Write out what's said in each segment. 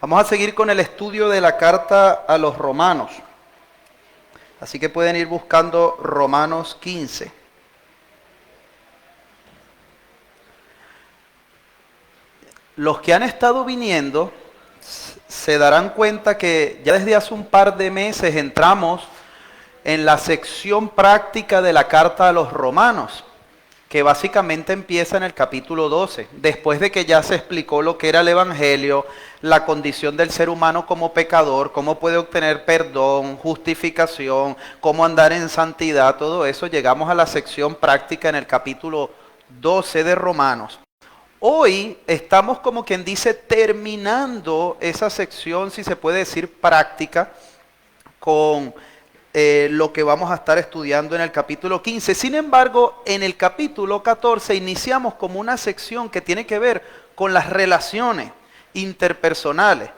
Vamos a seguir con el estudio de la carta a los romanos. Así que pueden ir buscando Romanos 15. Los que han estado viniendo se darán cuenta que ya desde hace un par de meses entramos en la sección práctica de la carta a los romanos, que básicamente empieza en el capítulo 12, después de que ya se explicó lo que era el Evangelio, la condición del ser humano como pecador, cómo puede obtener perdón, justificación, cómo andar en santidad, todo eso, llegamos a la sección práctica en el capítulo 12 de Romanos. Hoy estamos, como quien dice, terminando esa sección, si se puede decir, práctica, con lo que vamos a estar estudiando en el capítulo 15. Sin embargo, en el capítulo 14 iniciamos como una sección que tiene que ver con las relaciones interpersonales,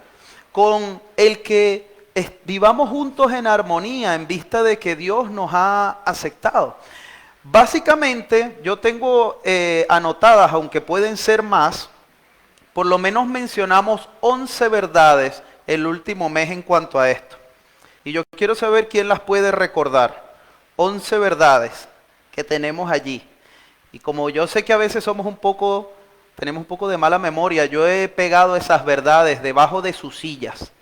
con el que vivamos juntos en armonía en vista de que Dios nos ha aceptado. Básicamente, yo tengo anotadas, aunque pueden ser más, por lo menos mencionamos 11 verdades el último mes en cuanto a esto. Y yo quiero saber quién las puede recordar. 11 verdades que tenemos allí. Y como yo sé que a veces tenemos un poco de mala memoria, yo he pegado esas verdades debajo de sus sillas.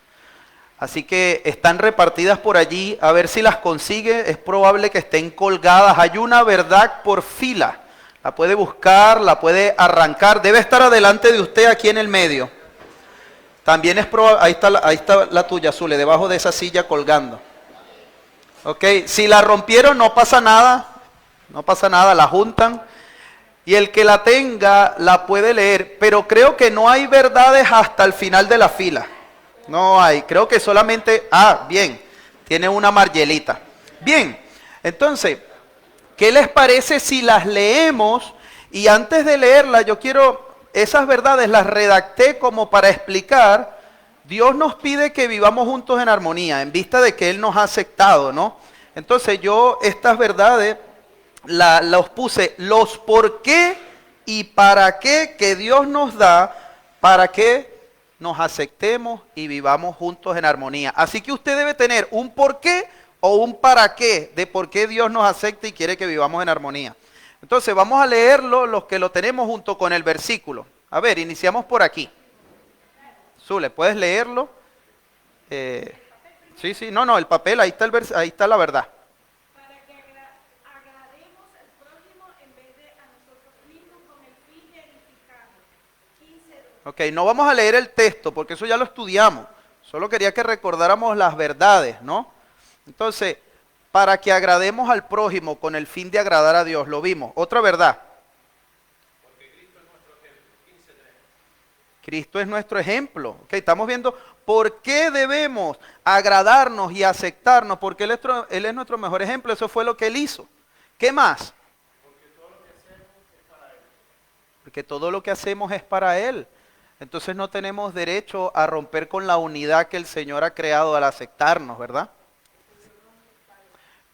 Así que están repartidas por allí, a ver si las consigue, es probable que estén colgadas. Hay una verdad por fila, la puede buscar, la puede arrancar, debe estar adelante de usted aquí en el medio. También es probable, ahí está la tuya, Zule, debajo de esa silla colgando. Ok, si la rompieron no pasa nada, la juntan. Y el que la tenga la puede leer, pero creo que no hay verdades hasta el final de la fila. No hay, creo que solamente, bien, tiene una Margelita. Bien, entonces, ¿qué les parece si las leemos? Y antes de leerlas, yo quiero, esas verdades las redacté como para explicar. Dios nos pide que vivamos juntos en armonía, en vista de que Él nos ha aceptado, ¿no? Entonces yo estas verdades los puse, los por qué y para qué que Dios nos da, para que nos aceptemos y vivamos juntos en armonía. Así que usted debe tener un por qué o un para qué de por qué Dios nos acepta y quiere que vivamos en armonía. Entonces vamos a leerlo, los que lo tenemos junto con el versículo. A ver, iniciamos por aquí. Zule, ¿puedes leerlo? Sí, no, el papel, ahí está la verdad. Para que agrademos al prójimo en vez de a nosotros mismos con el fin de edificarnos. 15:2. Ok, no vamos a leer el texto porque eso ya lo estudiamos. Solo quería que recordáramos las verdades, ¿no? Entonces, para que agrademos al prójimo con el fin de agradar a Dios, lo vimos. Otra verdad. Cristo es nuestro ejemplo. Okay, estamos viendo por qué debemos agradarnos y aceptarnos, porque Él es nuestro mejor ejemplo. Eso fue lo que Él hizo. ¿Qué más? Porque todo lo que hacemos es para Él. Entonces no tenemos derecho a romper con la unidad que el Señor ha creado al aceptarnos, ¿verdad?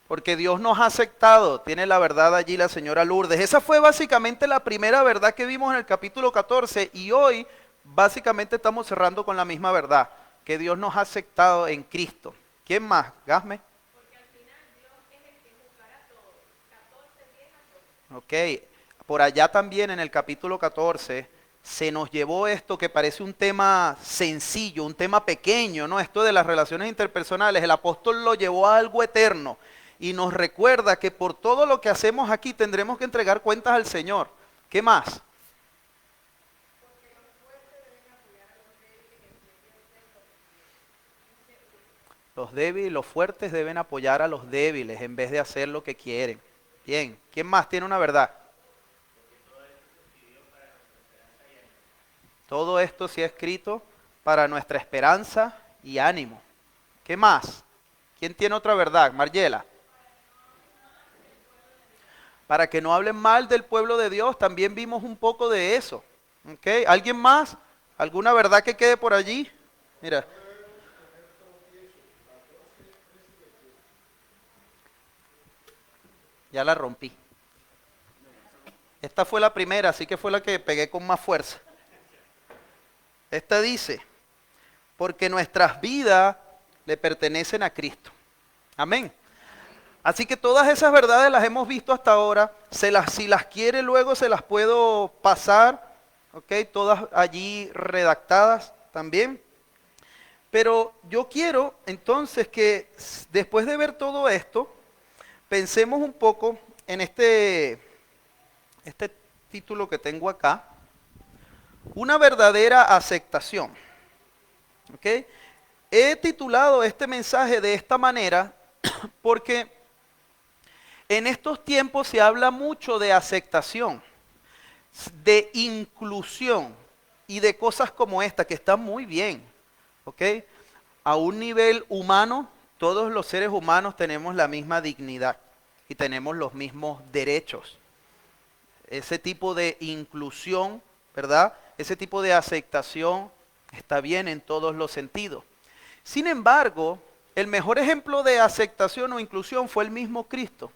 Porque Dios nos ha aceptado. Tiene la verdad allí la señora Lourdes. Esa fue básicamente la primera verdad que vimos en el capítulo 14 y hoy básicamente estamos cerrando con la misma verdad, que Dios nos ha aceptado en Cristo. ¿Quién más? Gasme. Porque al final Dios es el que juzgará todo. 14:10 a 12. Ok, por allá también en el capítulo 14 se nos llevó esto que parece un tema sencillo, un tema pequeño, ¿no? Esto de las relaciones interpersonales, el apóstol lo llevó a algo eterno y nos recuerda que por todo lo que hacemos aquí tendremos que entregar cuentas al Señor. ¿Qué más? Los débiles y los fuertes deben apoyar a los débiles en vez de hacer lo que quieren. Bien, ¿quién más tiene una verdad? Todo esto sí ha escrito para nuestra esperanza y ánimo. ¿Qué más? ¿Quién tiene otra verdad? Margiela. Para que no hablen mal del pueblo de Dios, también vimos un poco de eso. ¿Okay? ¿Alguien más? ¿Alguna verdad que quede por allí? Mira. Ya la rompí. Esta fue la primera, así que fue la que pegué con más fuerza. Esta dice, porque nuestras vidas le pertenecen a Cristo. Amén. Así que todas esas verdades las hemos visto hasta ahora. Si las quiere luego se las puedo pasar, ¿ok? Todas allí redactadas también. Pero yo quiero entonces que después de ver todo esto, pensemos un poco en este título que tengo acá. Una verdadera aceptación. ¿Ok? He titulado este mensaje de esta manera porque en estos tiempos se habla mucho de aceptación, de inclusión y de cosas como esta que están muy bien. ¿Ok? A un nivel humano, todos los seres humanos tenemos la misma dignidad y tenemos los mismos derechos. Ese tipo de inclusión, ¿verdad? Ese tipo de aceptación está bien en todos los sentidos. Sin embargo, el mejor ejemplo de aceptación o inclusión fue el mismo Cristo.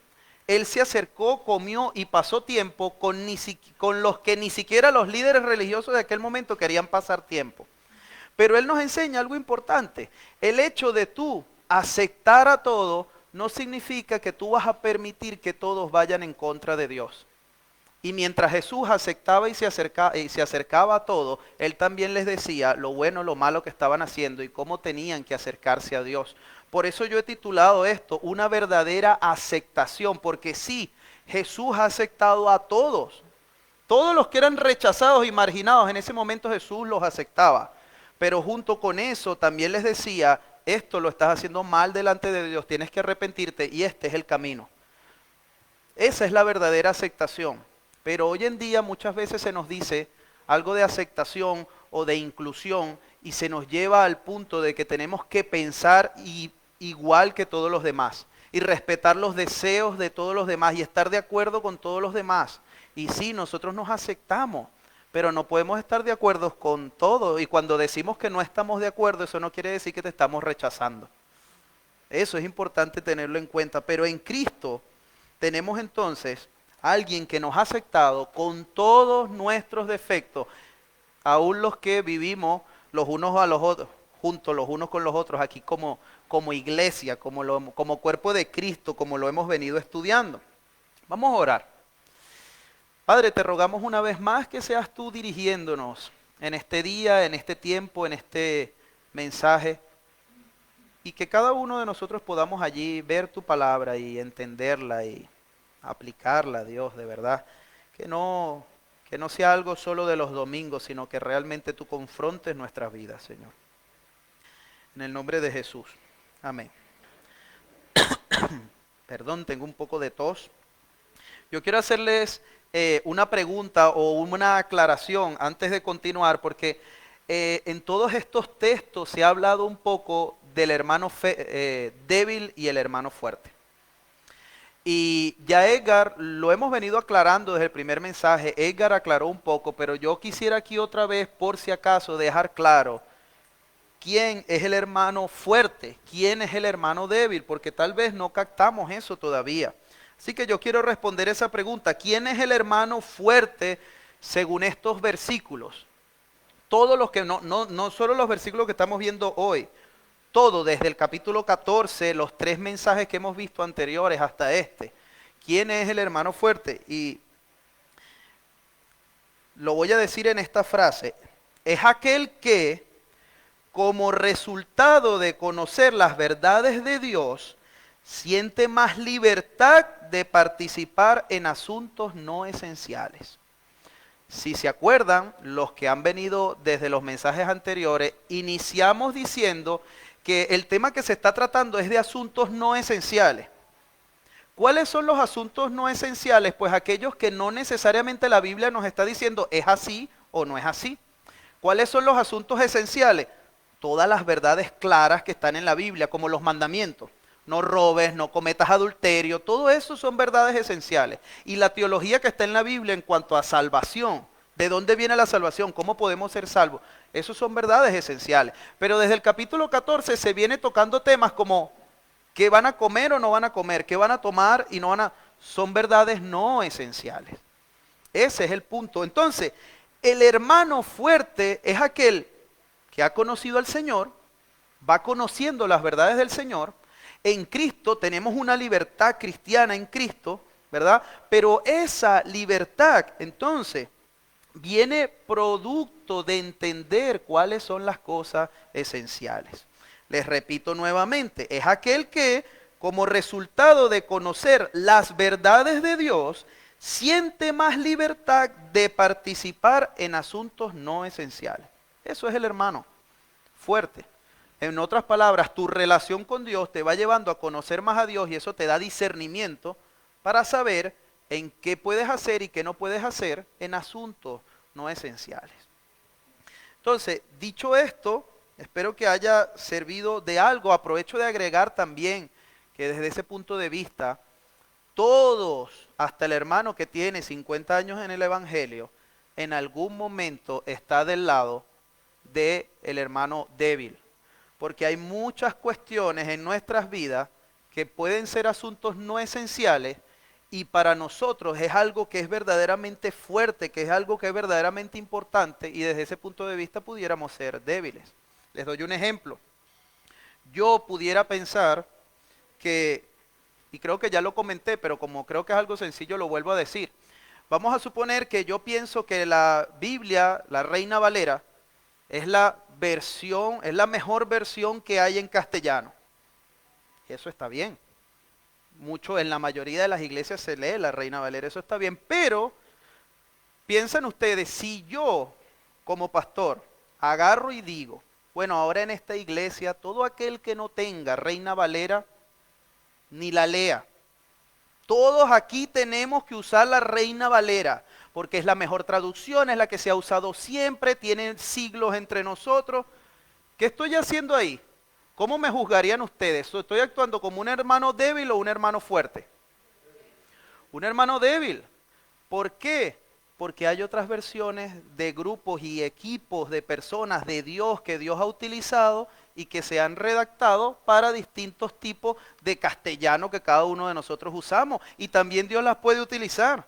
Él se acercó, comió y pasó tiempo con los que ni siquiera los líderes religiosos de aquel momento querían pasar tiempo. Pero Él nos enseña algo importante. El hecho de tú aceptar a todo no significa que tú vas a permitir que todos vayan en contra de Dios. Y mientras Jesús aceptaba y se acercaba a todo, Él también les decía lo bueno, lo malo que estaban haciendo y cómo tenían que acercarse a Dios. Por eso yo he titulado esto, una verdadera aceptación, porque sí, Jesús ha aceptado a todos. Todos los que eran rechazados y marginados, en ese momento Jesús los aceptaba. Pero junto con eso también les decía, esto lo estás haciendo mal delante de Dios, tienes que arrepentirte y este es el camino. Esa es la verdadera aceptación. Pero hoy en día muchas veces se nos dice algo de aceptación o de inclusión y se nos lleva al punto de que tenemos que pensar igual que todos los demás y respetar los deseos de todos los demás y estar de acuerdo con todos los demás. Y sí, nosotros nos aceptamos, pero no podemos estar de acuerdo con todo. Y cuando decimos que no estamos de acuerdo, eso no quiere decir que te estamos rechazando. Eso es importante tenerlo en cuenta. Pero en Cristo tenemos entonces alguien que nos ha aceptado con todos nuestros defectos, aún los que vivimos los unos a los otros, juntos los unos con los otros, aquí como iglesia, como cuerpo de Cristo, como lo hemos venido estudiando. Vamos a orar. Padre, te rogamos una vez más que seas tú dirigiéndonos en este día, en este tiempo, en este mensaje, y que cada uno de nosotros podamos allí ver tu palabra y entenderla y aplicarla, Dios, de verdad. Que no sea algo solo de los domingos, sino que realmente tú confrontes nuestras vidas, Señor. En el nombre de Jesús. Amén. Perdón, tengo un poco de tos. Yo quiero hacerles una pregunta o una aclaración antes de continuar, porque en todos estos textos se ha hablado un poco del hermano débil y el hermano fuerte. Y ya Edgar, lo hemos venido aclarando desde el primer mensaje, Edgar aclaró un poco, pero yo quisiera aquí otra vez, por si acaso, dejar claro quién es el hermano fuerte, quién es el hermano débil, porque tal vez no captamos eso todavía. Así que yo quiero responder esa pregunta, ¿quién es el hermano fuerte según estos versículos? Todos los que, no solo los versículos que estamos viendo hoy, todo desde el capítulo 14, los 3 mensajes que hemos visto anteriores hasta este. ¿Quién es el hermano fuerte? Y lo voy a decir en esta frase. Es aquel que, como resultado de conocer las verdades de Dios, siente más libertad de participar en asuntos no esenciales. Si se acuerdan, los que han venido desde los mensajes anteriores, iniciamos diciendo que el tema que se está tratando es de asuntos no esenciales. ¿Cuáles son los asuntos no esenciales? Pues aquellos que no necesariamente la Biblia nos está diciendo es así o no es así. ¿Cuáles son los asuntos esenciales? Todas las verdades claras que están en la Biblia, como los mandamientos. No robes, no cometas adulterio, todo eso son verdades esenciales. Y la teología que está en la Biblia en cuanto a salvación, ¿de dónde viene la salvación? ¿Cómo podemos ser salvos? Esos son verdades esenciales. Pero desde el capítulo 14 se viene tocando temas como ¿qué van a comer o no van a comer? ¿Qué van a tomar y no van a...? Son verdades no esenciales. Ese es el punto. Entonces, el hermano fuerte es aquel que ha conocido al Señor, va conociendo las verdades del Señor. En Cristo tenemos una libertad cristiana en Cristo, ¿verdad? Pero esa libertad, entonces, viene producto de entender cuáles son las cosas esenciales. Les repito nuevamente, es aquel que, como resultado de conocer las verdades de Dios, siente más libertad de participar en asuntos no esenciales. Eso es el hermano fuerte. En otras palabras, tu relación con Dios te va llevando a conocer más a Dios y eso te da discernimiento para saber en qué puedes hacer y qué no puedes hacer en asuntos no esenciales. Entonces, dicho esto, espero que haya servido de algo. Aprovecho de agregar también que desde ese punto de vista, todos, hasta el hermano que tiene 50 años en el Evangelio, en algún momento está del lado del hermano débil. Porque hay muchas cuestiones en nuestras vidas que pueden ser asuntos no esenciales y para nosotros es algo que es verdaderamente fuerte, que es algo que es verdaderamente importante y desde ese punto de vista pudiéramos ser débiles. Les doy un ejemplo. Yo pudiera pensar que, y creo que ya lo comenté, pero como creo que es algo sencillo lo vuelvo a decir. Vamos a suponer que yo pienso que la Biblia, la Reina Valera, es la mejor versión que hay en castellano. Eso está bien. En la mayoría de las iglesias se lee la Reina Valera, eso está bien. Pero, piensen ustedes, si yo, como pastor, agarro y digo, bueno, ahora en esta iglesia, todo aquel que no tenga Reina Valera, ni la lea. Todos aquí tenemos que usar la Reina Valera, porque es la mejor traducción, es la que se ha usado siempre, tiene siglos entre nosotros. ¿Qué estoy haciendo ahí? ¿Cómo me juzgarían ustedes? ¿Estoy actuando como un hermano débil o un hermano fuerte? Un hermano débil. ¿Por qué? Porque hay otras versiones de grupos y equipos de personas de Dios que Dios ha utilizado y que se han redactado para distintos tipos de castellano que cada uno de nosotros usamos. Y también Dios las puede utilizar.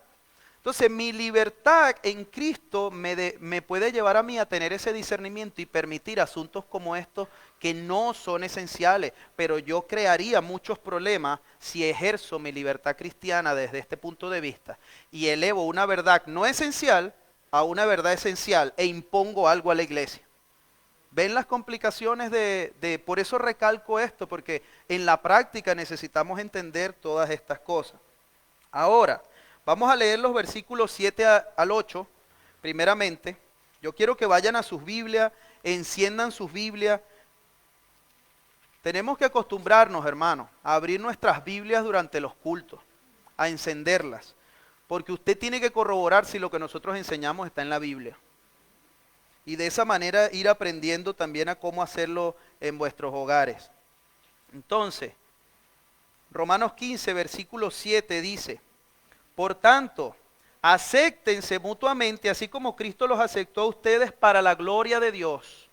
Entonces mi libertad en Cristo me puede llevar a mí a tener ese discernimiento y permitir asuntos como estos que no son esenciales, pero yo crearía muchos problemas si ejerzo mi libertad cristiana desde este punto de vista y elevo una verdad no esencial a una verdad esencial e impongo algo a la iglesia. ¿Ven las complicaciones por eso recalco esto? Porque en la práctica necesitamos entender todas estas cosas. Ahora, vamos a leer los versículos 7 al 8, primeramente. Yo quiero que vayan a sus Biblias, enciendan sus Biblias. Tenemos que acostumbrarnos, hermanos, a abrir nuestras Biblias durante los cultos, a encenderlas. Porque usted tiene que corroborar si lo que nosotros enseñamos está en la Biblia. Y de esa manera ir aprendiendo también a cómo hacerlo en vuestros hogares. Entonces, Romanos 15, versículo 7 dice: por tanto, acéptense mutuamente, así como Cristo los aceptó a ustedes para la gloria de Dios.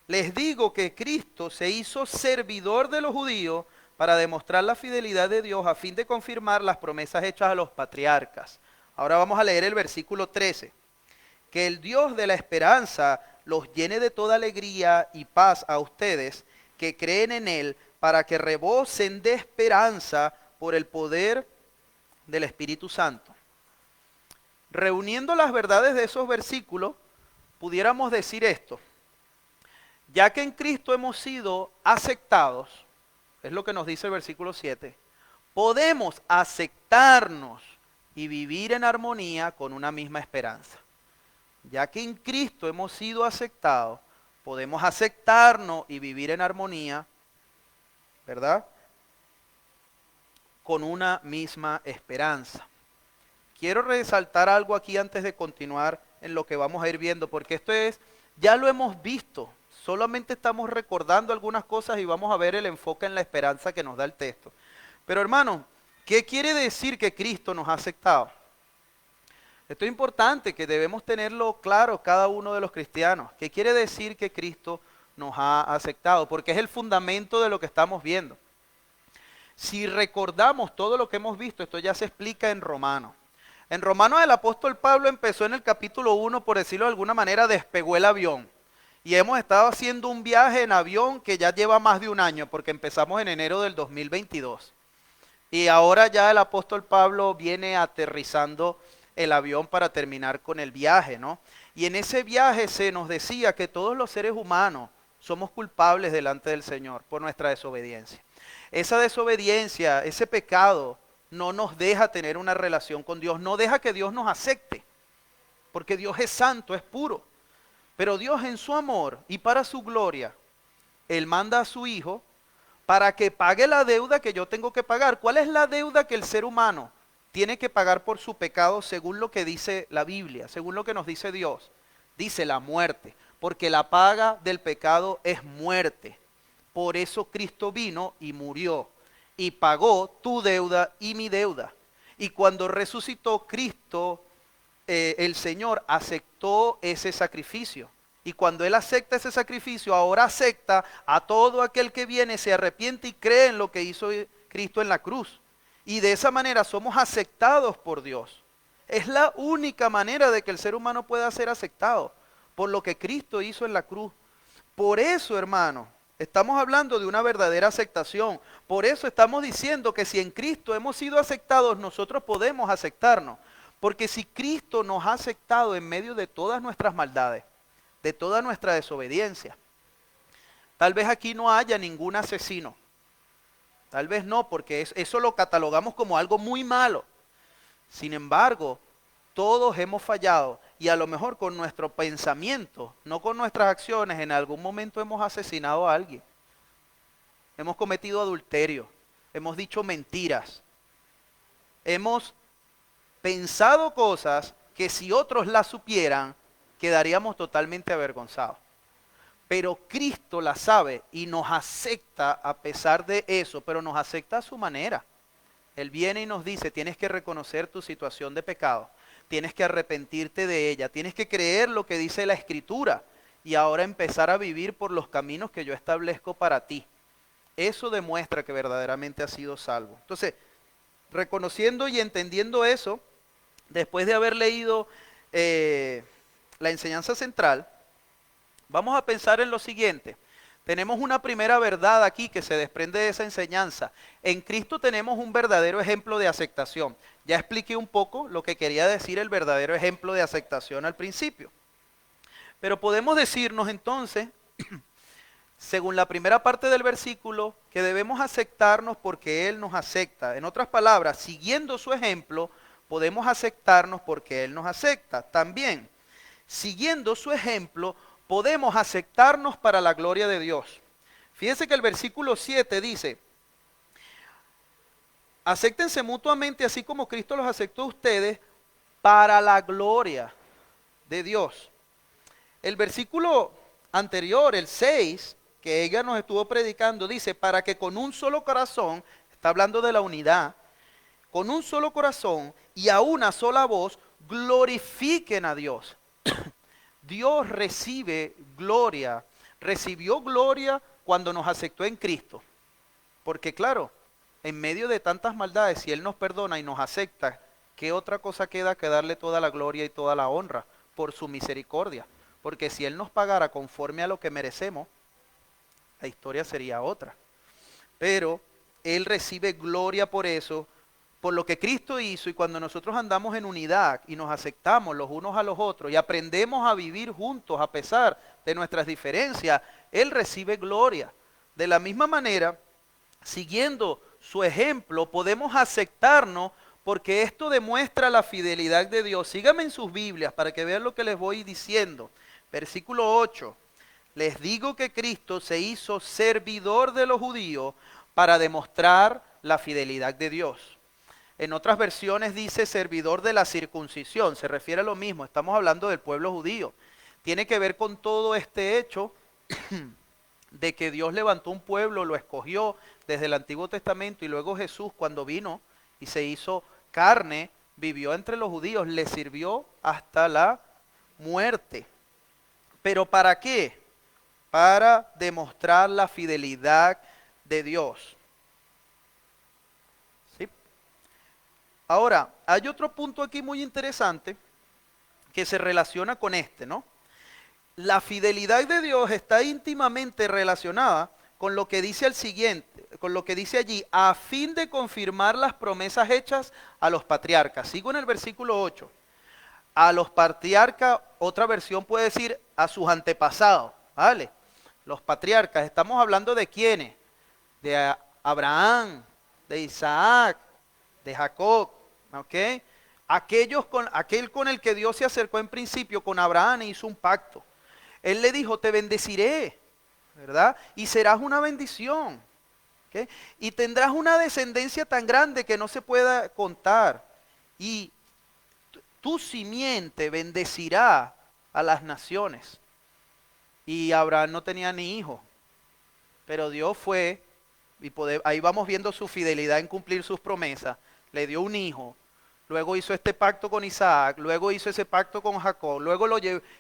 Les digo que Cristo se hizo servidor de los judíos para demostrar la fidelidad de Dios a fin de confirmar las promesas hechas a los patriarcas. Ahora vamos a leer el versículo 13. Que el Dios de la esperanza los llene de toda alegría y paz a ustedes que creen en Él, para que rebosen de esperanza por el poder del Espíritu Santo. Reuniendo las verdades de esos versículos, pudiéramos decir esto: ya que en Cristo hemos sido aceptados, es lo que nos dice el versículo 7, podemos aceptarnos y vivir en armonía con una misma esperanza. Ya que en Cristo hemos sido aceptados, podemos aceptarnos y vivir en armonía, ¿verdad?, con una misma esperanza. Quiero resaltar algo aquí antes de continuar en lo que vamos a ir viendo, porque esto ya lo hemos visto, solamente estamos recordando algunas cosas y vamos a ver el enfoque en la esperanza que nos da el texto. Pero hermanos, ¿qué quiere decir que Cristo nos ha aceptado? Esto es importante, que debemos tenerlo claro cada uno de los cristianos. ¿Qué quiere decir que Cristo nos ha aceptado? Porque es el fundamento de lo que estamos viendo. Si recordamos todo lo que hemos visto, esto ya se explica en Romanos. En Romanos el apóstol Pablo empezó en el capítulo 1, por decirlo de alguna manera, despegó el avión. Y hemos estado haciendo un viaje en avión que ya lleva más de un año, porque empezamos en enero del 2022. Y ahora ya el apóstol Pablo viene aterrizando el avión para terminar con el viaje, ¿no? Y en ese viaje se nos decía que todos los seres humanos somos culpables delante del Señor por nuestra desobediencia. Esa desobediencia, ese pecado, no nos deja tener una relación con Dios, no deja que Dios nos acepte, porque Dios es santo, es puro. Pero Dios en su amor y para su gloria, Él manda a su Hijo para que pague la deuda que yo tengo que pagar. ¿Cuál es la deuda que el ser humano tiene que pagar por su pecado según lo que dice la Biblia, según lo que nos dice Dios? Dice la muerte, porque la paga del pecado es muerte. Por eso Cristo vino y murió y pagó tu deuda y mi deuda. Y cuando resucitó Cristo, el Señor aceptó ese sacrificio. Y cuando Él acepta ese sacrificio, ahora acepta a todo aquel que viene, se arrepiente y cree en lo que hizo Cristo en la cruz. Y de esa manera somos aceptados por Dios. Es la única manera de que el ser humano pueda ser aceptado, por lo que Cristo hizo en la cruz. Por eso, hermano, estamos hablando de una verdadera aceptación. Por eso estamos diciendo que si en Cristo hemos sido aceptados, nosotros podemos aceptarnos. Porque si Cristo nos ha aceptado en medio de todas nuestras maldades, de toda nuestra desobediencia, tal vez aquí no haya ningún asesino. Tal vez no, porque eso lo catalogamos como algo muy malo. Sin embargo, todos hemos fallado y a lo mejor con nuestro pensamiento, no con nuestras acciones, en algún momento hemos asesinado a alguien. Hemos cometido adulterio, hemos dicho mentiras, hemos pensado cosas que si otros las supieran, quedaríamos totalmente avergonzados. Pero Cristo la sabe y nos acepta a pesar de eso, pero nos acepta a su manera. Él viene y nos dice, tienes que reconocer tu situación de pecado, tienes que arrepentirte de ella, tienes que creer lo que dice la Escritura y ahora empezar a vivir por los caminos que yo establezco para ti. Eso demuestra que verdaderamente has sido salvo. Entonces, reconociendo y entendiendo eso, después de haber leído la enseñanza central, vamos a pensar en lo siguiente. Tenemos una primera verdad aquí que se desprende de esa enseñanza. En Cristo tenemos un verdadero ejemplo de aceptación. Ya expliqué un poco lo que quería decir el verdadero ejemplo de aceptación al principio. Pero podemos decirnos entonces, según la primera parte del versículo, que debemos aceptarnos porque Él nos acepta. En otras palabras, siguiendo su ejemplo, podemos aceptarnos porque Él nos acepta. También, siguiendo su ejemplo, podemos aceptarnos para la gloria de Dios. Fíjense que el versículo 7 dice, acéptense mutuamente así como Cristo los aceptó a ustedes para la gloria de Dios. El versículo anterior, el 6, que ella nos estuvo predicando, dice, para que con un solo corazón, está hablando de la unidad, con un solo corazón y a una sola voz, glorifiquen a Dios. Dios recibe gloria, recibió gloria cuando nos aceptó en Cristo. Porque claro, en medio de tantas maldades, si Él nos perdona y nos acepta, ¿qué otra cosa queda que darle toda la gloria y toda la honra por su misericordia? Porque si Él nos pagara conforme a lo que merecemos, la historia sería otra. Pero Él recibe gloria por eso, por lo que Cristo hizo, y cuando nosotros andamos en unidad y nos aceptamos los unos a los otros y aprendemos a vivir juntos a pesar de nuestras diferencias, Él recibe gloria. De la misma manera, siguiendo su ejemplo, podemos aceptarnos porque esto demuestra la fidelidad de Dios. Síganme en sus Biblias para que vean lo que les voy diciendo. Versículo 8. Les digo que Cristo se hizo servidor de los judíos para demostrar la fidelidad de Dios. En otras versiones dice servidor de la circuncisión, se refiere a lo mismo, estamos hablando del pueblo judío. Tiene que ver con todo este hecho de que Dios levantó un pueblo, lo escogió desde el Antiguo Testamento y luego Jesús cuando vino y se hizo carne, vivió entre los judíos, le sirvió hasta la muerte. ¿Pero para qué? Para demostrar la fidelidad de Dios. ¿Sí? Ahora, hay otro punto aquí muy interesante que se relaciona con este, ¿no? la fidelidad de Dios está íntimamente relacionada con lo que dice el siguiente, con lo que dice allí, a fin de confirmar las promesas hechas a los patriarcas. Sigo en el versículo 8. A los patriarcas, otra versión puede decir a sus antepasados, ¿vale? Los patriarcas, estamos hablando de quiénes, de Abraham, de Isaac, de Jacob, ¿ok? Aquel con el que Dios se acercó en principio, con Abraham, e hizo un pacto. Él le dijo, te bendeciré, ¿verdad? Y serás una bendición, ¿ok? Y tendrás una descendencia tan grande que no se pueda contar. Y tu simiente bendecirá a las naciones. Y Abraham no tenía ni hijo, pero Dios fue, y ahí vamos viendo su fidelidad en cumplir sus promesas, le dio un hijo, luego hizo este pacto con Isaac, luego hizo ese pacto con Jacob, luego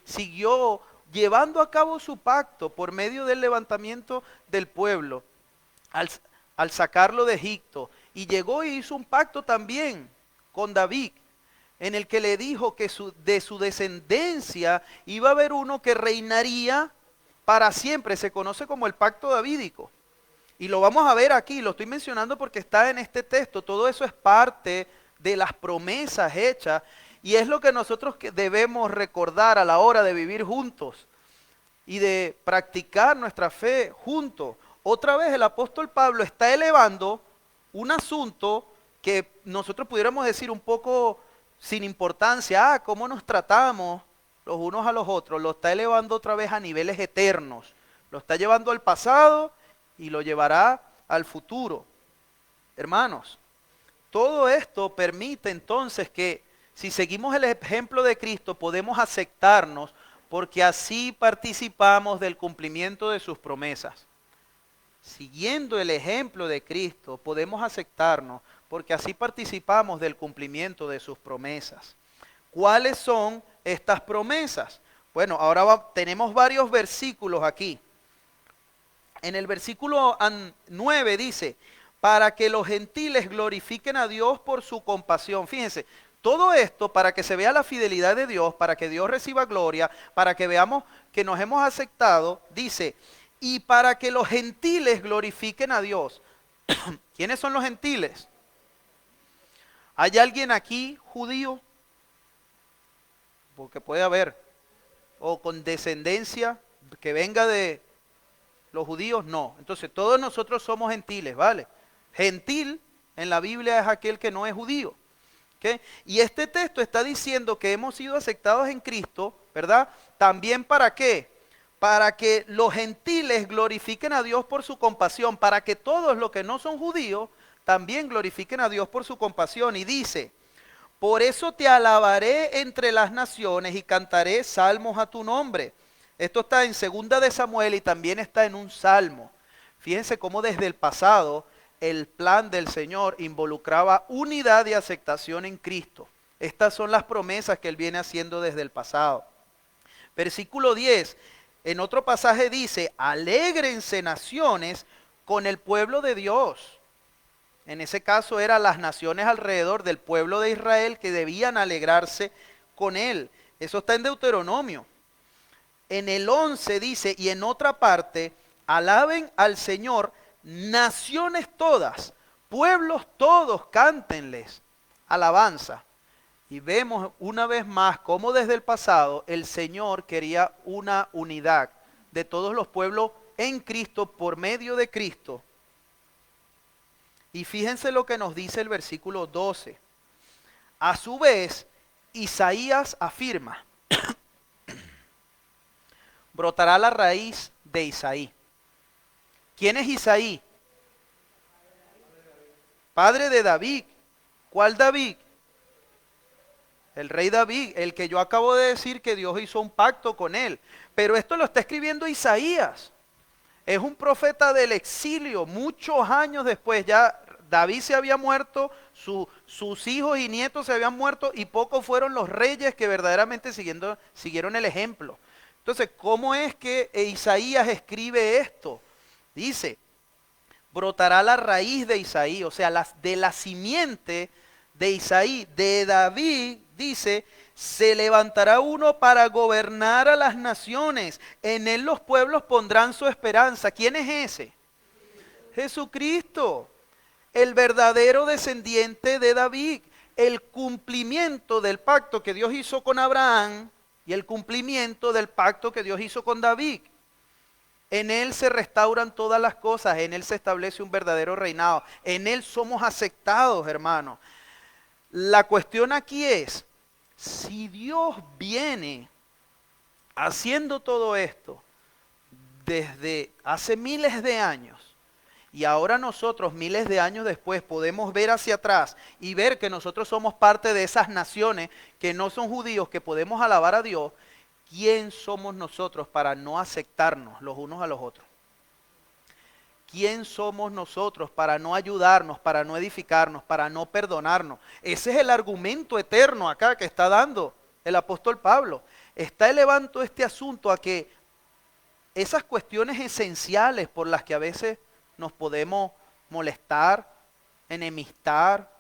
siguió llevando a cabo su pacto por medio del levantamiento del pueblo, al sacarlo de Egipto, y llegó y hizo un pacto también con David, en el que le dijo que de su descendencia iba a haber uno que reinaría para siempre. Se conoce como el pacto davídico. Y lo vamos a ver aquí, lo estoy mencionando porque está en este texto. Todo eso es parte de las promesas hechas y es lo que nosotros debemos recordar a la hora de vivir juntos y de practicar nuestra fe juntos. Otra vez el apóstol Pablo está elevando un asunto que nosotros pudiéramos decir un poco sin importancia, cómo nos tratamos los unos a los otros, lo está elevando otra vez a niveles eternos, lo está llevando al pasado y lo llevará al futuro. Hermanos, todo esto permite entonces que si seguimos el ejemplo de Cristo podemos aceptarnos porque así participamos del cumplimiento de sus promesas. Siguiendo el ejemplo de Cristo podemos aceptarnos porque así participamos del cumplimiento de sus promesas. ¿Cuáles son estas promesas? Bueno, ahora tenemos varios versículos aquí. En el versículo 9 dice, para que los gentiles glorifiquen a Dios por su compasión. Fíjense, todo esto para que se vea la fidelidad de Dios, para que Dios reciba gloria, para que veamos que nos hemos aceptado, dice, y para que los gentiles glorifiquen a Dios. ¿Quiénes son los gentiles? ¿Hay alguien aquí judío? Porque puede haber. O con descendencia que venga de los judíos, no. Entonces todos nosotros somos gentiles, ¿vale? Gentil en la Biblia es aquel que no es judío. ¿Okay? Y este texto está diciendo que hemos sido aceptados en Cristo, ¿verdad? También ¿para qué? Para que los gentiles glorifiquen a Dios por su compasión, para que todos los que no son judíos también glorifiquen a Dios por su compasión. Y dice, por eso te alabaré entre las naciones y cantaré salmos a tu nombre. Esto está en 2 de Samuel y también está en un salmo. Fíjense cómo desde el pasado el plan del Señor involucraba unidad y aceptación en Cristo. Estas son las promesas que Él viene haciendo desde el pasado. Versículo 10, en otro pasaje dice, alégrense naciones con el pueblo de Dios. En ese caso eran las naciones alrededor del pueblo de Israel que debían alegrarse con Él. Eso está en Deuteronomio. En el 11 dice, y en otra parte, alaben al Señor, naciones todas, pueblos todos, cántenles alabanza. Y vemos una vez más cómo desde el pasado el Señor quería una unidad de todos los pueblos en Cristo, por medio de Cristo. Y fíjense lo que nos dice el versículo 12. A su vez, Isaías afirma, brotará la raíz de Isaí. ¿Quién es Isaí? Padre de David. ¿Cuál David? El rey David, el que yo acabo de decir que Dios hizo un pacto con él. Pero esto lo está escribiendo Isaías. Es un profeta del exilio, muchos años después. Ya David se había muerto, sus hijos y nietos se habían muerto y pocos fueron los reyes que verdaderamente siguieron el ejemplo. Entonces, ¿cómo es que Isaías escribe esto? Dice, brotará la raíz de Isaí, o sea, de la simiente de Isaí, de David, dice, Se levantará uno para gobernar a las naciones. En él los pueblos pondrán su esperanza. ¿Quién es ese? Jesucristo, el verdadero descendiente de David. El cumplimiento del pacto que Dios hizo con Abraham y el cumplimiento del pacto que Dios hizo con David. En él se restauran todas las cosas, en él se establece un verdadero reinado. En él somos aceptados, hermanos. La cuestión aquí es, si Dios viene haciendo todo esto desde hace miles de años y ahora nosotros miles de años después podemos ver hacia atrás y ver que nosotros somos parte de esas naciones que no son judíos, que podemos alabar a Dios, ¿quién somos nosotros para no aceptarnos los unos a los otros? ¿Quién somos nosotros para no ayudarnos, para no edificarnos, para no perdonarnos? Ese es el argumento eterno acá que está dando el apóstol Pablo. Está elevando este asunto a que esas cuestiones esenciales por las que a veces nos podemos molestar, enemistar,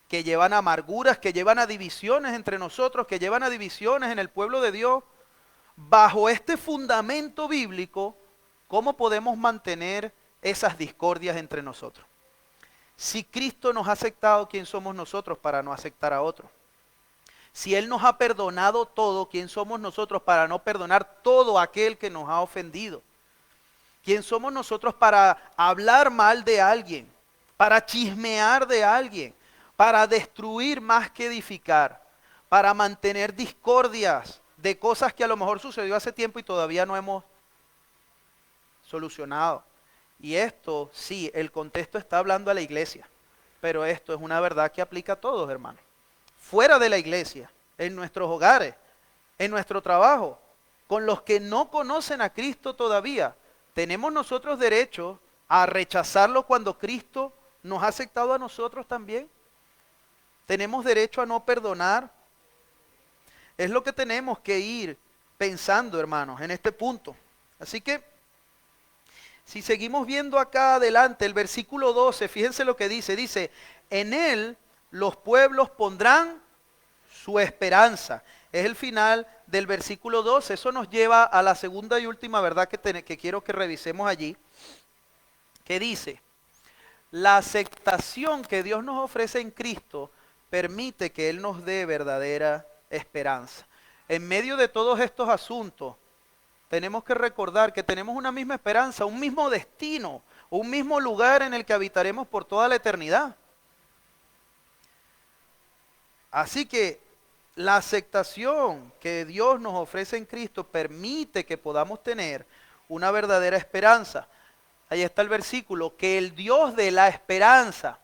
que llevan a amarguras, que llevan a divisiones entre nosotros, que llevan a divisiones en el pueblo de Dios, bajo este fundamento bíblico, ¿cómo podemos mantener esas discordias entre nosotros? Si Cristo nos ha aceptado, ¿quién somos nosotros para no aceptar a otro? Si Él nos ha perdonado todo, ¿quién somos nosotros para no perdonar todo aquel que nos ha ofendido? ¿Quién somos nosotros para hablar mal de alguien, para chismear de alguien, para destruir más que edificar, para mantener discordias de cosas que a lo mejor sucedió hace tiempo y todavía no hemos solucionado? Y esto, sí, el contexto está hablando a la iglesia, pero esto es una verdad que aplica a todos, hermanos. Fuera de la iglesia, en nuestros hogares, en nuestro trabajo, con los que no conocen a Cristo todavía, ¿tenemos nosotros derecho a rechazarlo cuando Cristo nos ha aceptado a nosotros también? ¿Tenemos derecho a no perdonar? Es lo que tenemos que ir pensando, hermanos, en este punto. Así que, si seguimos viendo acá adelante, el versículo 12, fíjense lo que dice, en él los pueblos pondrán su esperanza. Es el final del versículo 12, eso nos lleva a la segunda y última verdad que quiero que revisemos allí, que dice, la aceptación que Dios nos ofrece en Cristo permite que Él nos dé verdadera esperanza. En medio de todos estos asuntos, tenemos que recordar que tenemos una misma esperanza, un mismo destino, un mismo lugar en el que habitaremos por toda la eternidad. Así que la aceptación que Dios nos ofrece en Cristo permite que podamos tener una verdadera esperanza. Ahí está el versículo, que el Dios de la esperanza,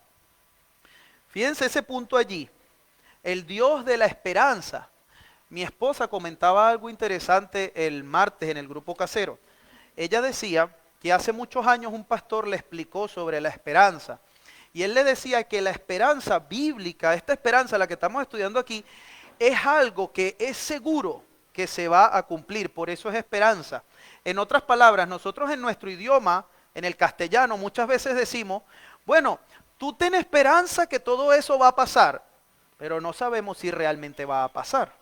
fíjense ese punto allí, el Dios de la esperanza. Mi esposa comentaba algo interesante el martes en el grupo casero. Ella decía que hace muchos años un pastor le explicó sobre la esperanza. Y él le decía que la esperanza bíblica, esta esperanza, la que estamos estudiando aquí, es algo que es seguro que se va a cumplir. Por eso es esperanza. En otras palabras, nosotros en nuestro idioma, en el castellano, muchas veces decimos, bueno, tú ten esperanza que todo eso va a pasar, pero no sabemos si realmente va a pasar.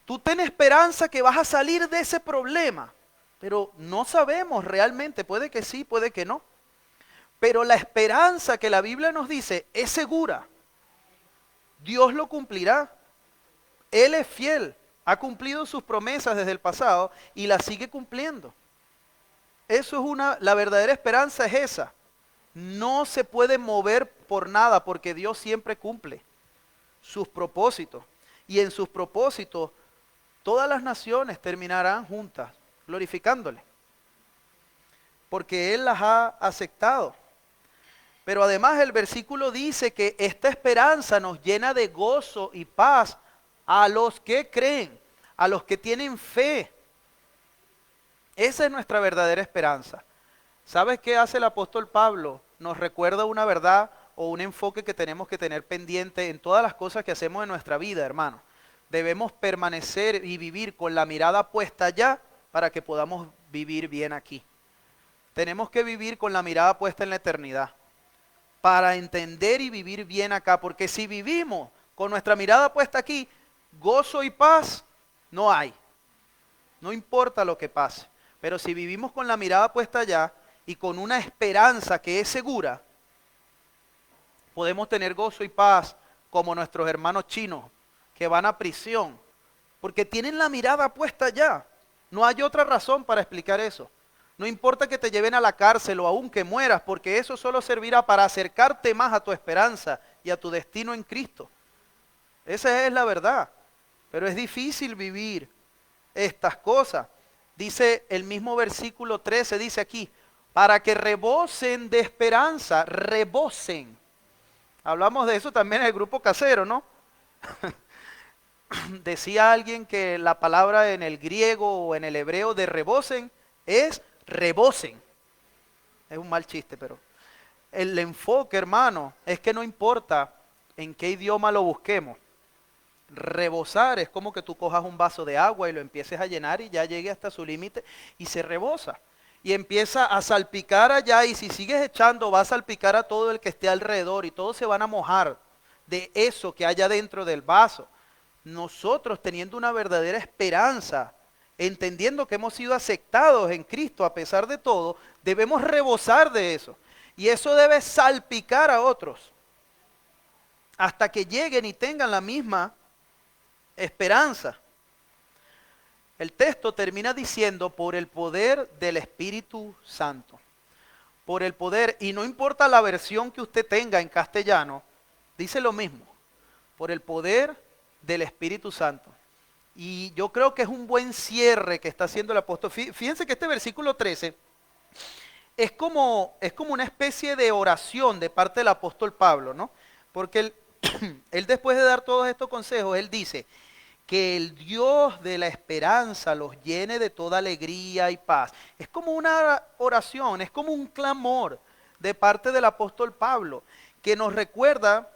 Tú ten esperanza que vas a salir de ese problema, pero no sabemos realmente, puede que sí, puede que no. Pero la esperanza que la Biblia nos dice es segura. Dios lo cumplirá. Él es fiel, ha cumplido sus promesas desde el pasado y las sigue cumpliendo. Eso es la verdadera esperanza es esa. No se puede mover por nada porque Dios siempre cumple sus propósitos. Y en sus propósitos todas las naciones terminarán juntas, glorificándole. Porque Él las ha aceptado. Pero además el versículo dice que esta esperanza nos llena de gozo y paz a los que creen, a los que tienen fe. Esa es nuestra verdadera esperanza. ¿Sabes qué hace el apóstol Pablo? Nos recuerda una verdad o un enfoque que tenemos que tener pendiente en todas las cosas que hacemos en nuestra vida, hermano. Debemos permanecer y vivir con la mirada puesta allá para que podamos vivir bien aquí. Tenemos que vivir con la mirada puesta en la eternidad para entender y vivir bien acá, porque si vivimos con nuestra mirada puesta aquí, gozo y paz no hay. No importa lo que pase. Pero si vivimos con la mirada puesta allá y con una esperanza que es segura, podemos tener gozo y paz como nuestros hermanos chinos que van a prisión, porque tienen la mirada puesta allá. No hay otra razón para explicar eso. No importa que te lleven a la cárcel o aún que mueras, porque eso solo servirá para acercarte más a tu esperanza y a tu destino en Cristo. Esa es la verdad. Pero es difícil vivir estas cosas. Dice el mismo versículo 13, dice aquí, para que rebosen de esperanza, rebosen. Hablamos de eso también en el grupo casero, ¿no? Decía alguien que la palabra en el griego o en el hebreo de rebosen es rebosen. Es un mal chiste, pero el enfoque, hermano, es que no importa en qué idioma lo busquemos. Rebosar es como que tú cojas un vaso de agua y lo empieces a llenar y ya llegue hasta su límite y se rebosa. Y empieza a salpicar allá y si sigues echando va a salpicar a todo el que esté alrededor y todos se van a mojar de eso que haya dentro del vaso. Nosotros teniendo una verdadera esperanza, entendiendo que hemos sido aceptados en Cristo a pesar de todo, debemos rebosar de eso. Y eso debe salpicar a otros hasta que lleguen y tengan la misma esperanza. El texto termina diciendo por el poder del Espíritu Santo. Por el poder, y no importa la versión que usted tenga en castellano, dice lo mismo. Por el poder del Espíritu Santo. Y yo creo que es un buen cierre que está haciendo el apóstol. Fíjense que este versículo 13 es como una especie de oración de parte del apóstol Pablo, ¿no? Porque él después de dar todos estos consejos, él dice que el Dios de la esperanza los llene de toda alegría y paz. Es como una oración, es como un clamor de parte del apóstol Pablo, que nos recuerda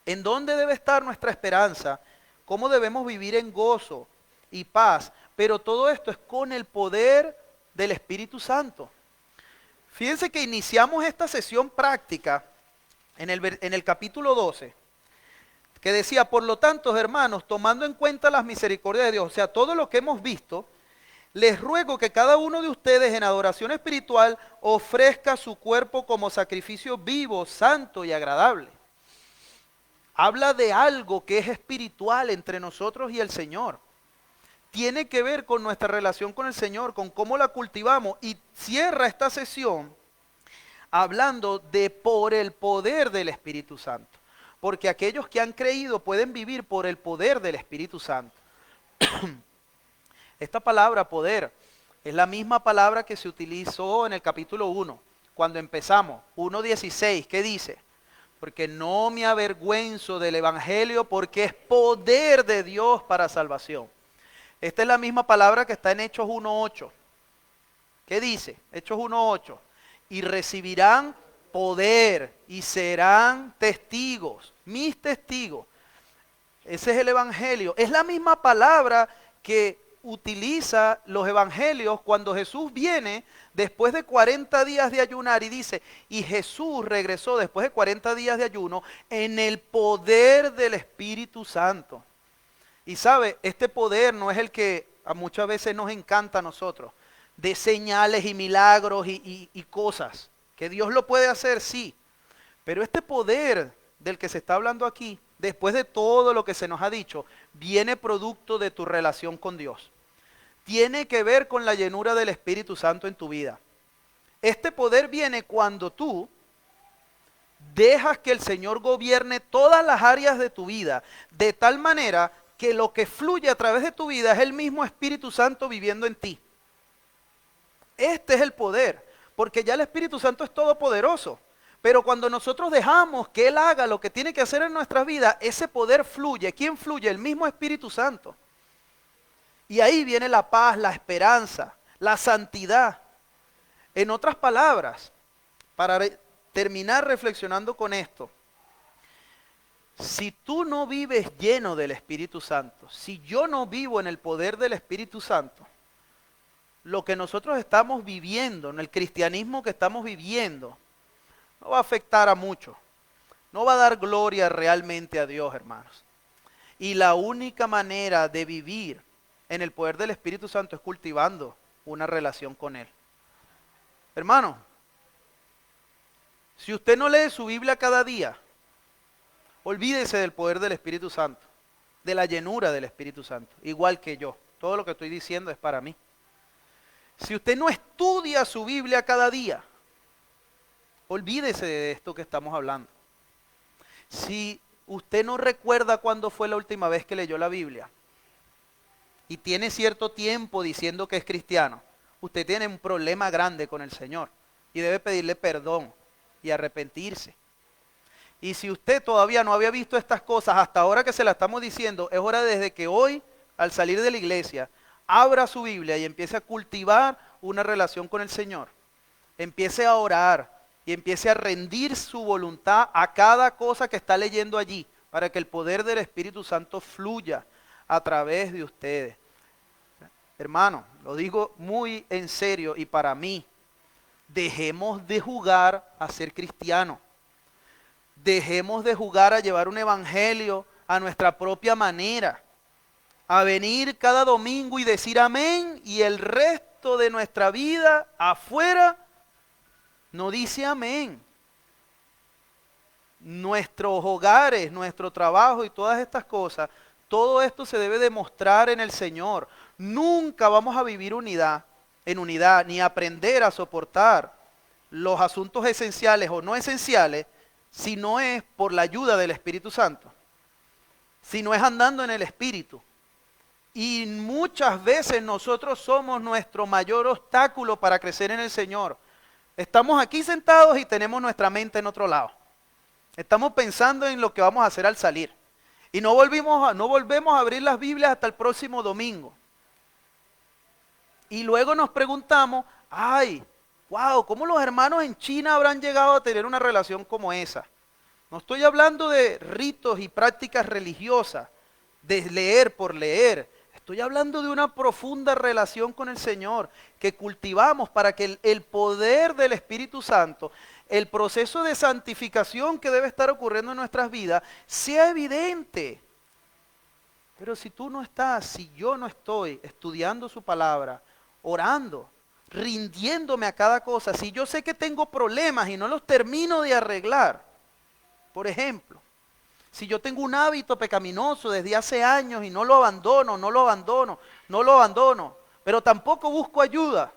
en dónde debe estar nuestra esperanza, cómo debemos vivir en gozo y paz, pero todo esto es con el poder del Espíritu Santo. Fíjense que iniciamos esta sesión práctica en el capítulo 12, que decía, por lo tanto, hermanos, tomando en cuenta las misericordias de Dios, o sea, todo lo que hemos visto, les ruego que cada uno de ustedes en adoración espiritual ofrezca su cuerpo como sacrificio vivo, santo y agradable. Habla de algo que es espiritual entre nosotros y el Señor. Tiene que ver con nuestra relación con el Señor, con cómo la cultivamos. Y cierra esta sesión hablando de por el poder del Espíritu Santo. Porque aquellos que han creído pueden vivir por el poder del Espíritu Santo. Esta palabra poder es la misma palabra que se utilizó en el capítulo 1, cuando empezamos, 1:16, ¿qué dice? Porque no me avergüenzo del Evangelio porque es poder de Dios para salvación. Esta es la misma palabra que está en Hechos 1:8. ¿Qué dice? Hechos 1:8. Y recibirán poder y serán testigos, mis testigos. Ese es el Evangelio. Es la misma palabra que utiliza los evangelios cuando Jesús viene después de 40 días de ayunar y dice, y Jesús regresó después de 40 días de ayuno en el poder del Espíritu Santo. Y sabe, este poder no es el que muchas veces nos encanta a nosotros, de señales y milagros y cosas, que Dios lo puede hacer, sí, pero este poder del que se está hablando aquí, después de todo lo que se nos ha dicho, viene producto de tu relación con Dios. Tiene que ver con la llenura del Espíritu Santo en tu vida. Este poder viene cuando tú dejas que el Señor gobierne todas las áreas de tu vida, de tal manera que lo que fluye a través de tu vida es el mismo Espíritu Santo viviendo en ti. Este es el poder, porque ya el Espíritu Santo es todopoderoso. Pero cuando nosotros dejamos que Él haga lo que tiene que hacer en nuestras vidas, ese poder fluye. ¿Quién fluye? El mismo Espíritu Santo. Y ahí viene la paz, la esperanza, la santidad. En otras palabras, para terminar reflexionando con esto, si tú no vives lleno del Espíritu Santo, si yo no vivo en el poder del Espíritu Santo, lo que nosotros estamos viviendo, en el cristianismo que estamos viviendo, no va a afectar a muchos. No va a dar gloria realmente a Dios, hermanos. Y la única manera de vivir en el poder del Espíritu Santo es cultivando una relación con Él. Hermano, si usted no lee su Biblia cada día, olvídese del poder del Espíritu Santo, de la llenura del Espíritu Santo, igual que yo. Todo lo que estoy diciendo es para mí. Si usted no estudia su Biblia cada día, olvídese de esto que estamos hablando. Si usted no recuerda cuándo fue la última vez que leyó la Biblia y tiene cierto tiempo diciendo que es cristiano, usted tiene un problema grande con el Señor y debe pedirle perdón y arrepentirse. Y si usted todavía no había visto estas cosas hasta ahora que se las estamos diciendo, es hora desde que hoy, al salir de la iglesia, abra su Biblia y empiece a cultivar una relación con el Señor. Empiece a orar y empiece a rendir su voluntad a cada cosa que está leyendo allí, para que el poder del Espíritu Santo fluya a través de ustedes. Hermano, lo digo muy en serio y para mí, dejemos de jugar a ser cristianos. Dejemos de jugar a llevar un evangelio a nuestra propia manera, a venir cada domingo y decir amén y el resto de nuestra vida afuera no dice amén. Nuestros hogares, nuestro trabajo y todas estas cosas, todo esto se debe demostrar en el Señor. Nunca vamos a vivir en unidad, ni aprender a soportar los asuntos esenciales o no esenciales, si no es por la ayuda del Espíritu Santo, si no es andando en el Espíritu. Y muchas veces nosotros somos nuestro mayor obstáculo para crecer en el Señor. Estamos aquí sentados y tenemos nuestra mente en otro lado. Estamos pensando en lo que vamos a hacer al salir. Y no volvemos a abrir las Biblias hasta el próximo domingo. Y luego nos preguntamos, ay, wow, ¿cómo los hermanos en China habrán llegado a tener una relación como esa? No estoy hablando de ritos y prácticas religiosas, de leer por leer. Estoy hablando de una profunda relación con el Señor que cultivamos para que el poder del Espíritu Santo, el proceso de santificación que debe estar ocurriendo en nuestras vidas, sea evidente. Pero si tú no estás, si yo no estoy estudiando su palabra, orando, rindiéndome a cada cosa, si yo sé que tengo problemas y no los termino de arreglar, por ejemplo, si yo tengo un hábito pecaminoso desde hace años y no lo abandono, pero tampoco busco ayuda,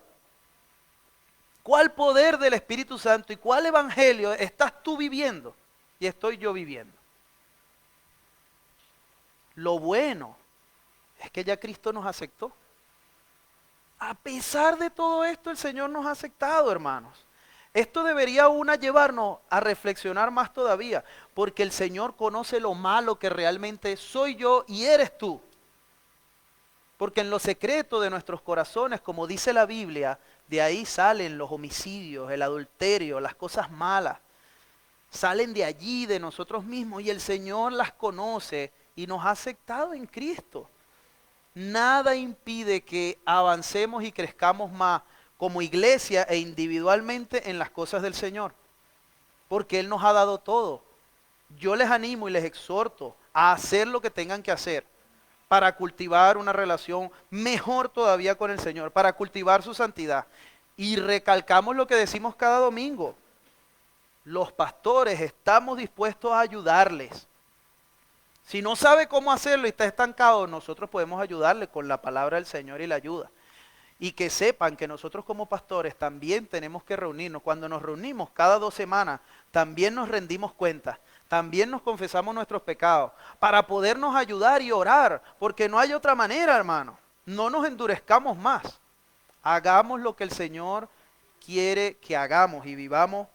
¿cuál poder del Espíritu Santo y cuál evangelio estás tú viviendo y estoy yo viviendo? Lo bueno es que ya Cristo nos aceptó. A pesar de todo esto, el Señor nos ha aceptado, hermanos. Esto debería llevarnos a reflexionar más todavía, porque el Señor conoce lo malo que realmente soy yo y eres tú. Porque en lo secreto de nuestros corazones, como dice la Biblia, de ahí salen los homicidios, el adulterio, las cosas malas. Salen de allí, de nosotros mismos, y el Señor las conoce y nos ha aceptado en Cristo. Nada impide que avancemos y crezcamos más como iglesia e individualmente en las cosas del Señor, porque Él nos ha dado todo. Yo les animo y les exhorto a hacer lo que tengan que hacer para cultivar una relación mejor todavía con el Señor, para cultivar su santidad. Y recalcamos lo que decimos cada domingo. Los pastores estamos dispuestos a ayudarles. Si no sabe cómo hacerlo y está estancado, nosotros podemos ayudarle con la palabra del Señor y la ayuda. Y que sepan que nosotros como pastores también tenemos que reunirnos. Cuando nos reunimos cada 2 semanas, también nos rendimos cuentas. También nos confesamos nuestros pecados para podernos ayudar y orar. Porque no hay otra manera, hermano. No nos endurezcamos más. Hagamos lo que el Señor quiere que hagamos y vivamos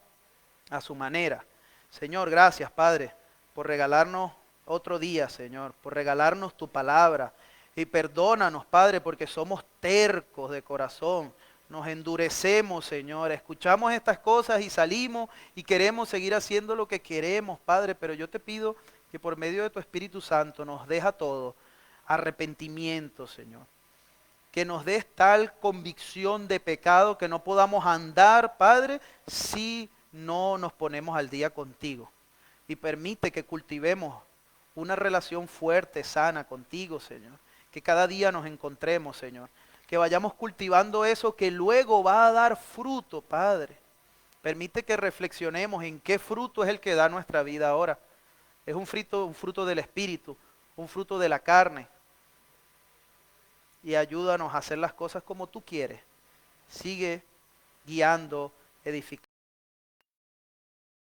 a su manera. Señor, gracias, Padre, por regalarnos otro día, Señor, por regalarnos tu palabra. Y perdónanos, Padre, porque somos tercos de corazón. Nos endurecemos, Señor. Escuchamos estas cosas y salimos y queremos seguir haciendo lo que queremos, Padre. Pero yo te pido que por medio de tu Espíritu Santo nos deja todo arrepentimiento, Señor. Que nos des tal convicción de pecado que no podamos andar, Padre, si no nos ponemos al día contigo. Y permite que cultivemos una relación fuerte, sana contigo, Señor. Que cada día nos encontremos, Señor. Que vayamos cultivando eso que luego va a dar fruto, Padre. Permite que reflexionemos en qué fruto es el que da nuestra vida ahora. Es un fruto del Espíritu, un fruto de la carne. Y ayúdanos a hacer las cosas como tú quieres. Sigue guiando, edificando.